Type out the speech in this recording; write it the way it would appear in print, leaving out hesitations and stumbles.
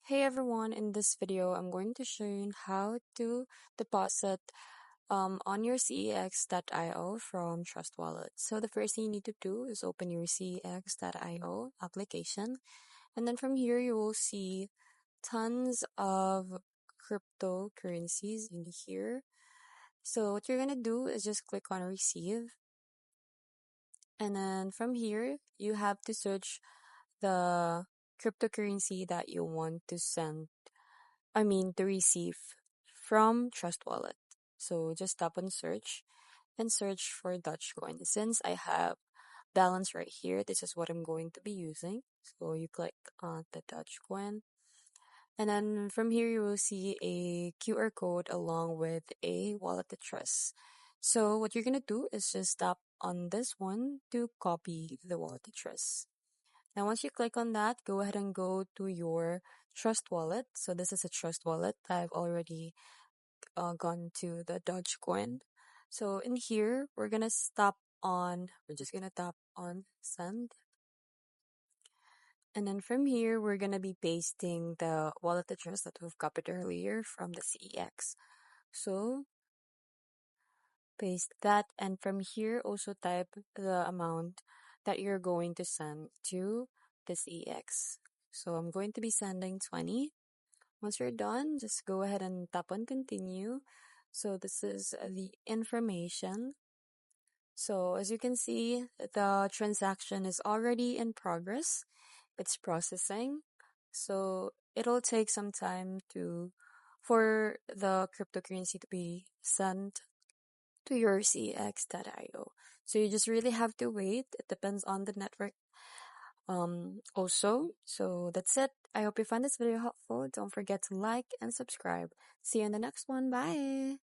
Hey everyone, in this video, I'm going to show you how to deposit on your CEX.io from Trust Wallet. So the first thing you need to do is open your CEX.io application. And then from here, you will see tons of cryptocurrencies in here. So what you're going to do is just click on receive. And then from here, you have to search the cryptocurrency that you want to to receive from Trust Wallet. So just tap on search and search for Dogecoin. Since I have balance right here, this is what I'm going to be using. So you click on the Dogecoin. And then from here, you will see a QR code along with a wallet address. So what you're going to do is just tap on this one to copy the wallet address. Now, once you click on that, go ahead and go to your Trust Wallet. So this is a Trust Wallet. I've already gone to the Dogecoin. So in here, we're just gonna tap on send. And then from here, we're gonna be pasting the wallet address that we've copied earlier from the CEX. So paste that, and from here also type the amount that you're going to send to the CEX. So I'm going to be sending 20. Once you're done, just go ahead and tap on continue. So this is the information. So as you can see, the transaction is already in progress. It's processing. So it'll take some time for the cryptocurrency to be sent to your CX.io. So you just really have to wait. It depends on the network also. So that's it. I hope you found this video helpful. Don't forget to like and subscribe. See you in the next one. Bye.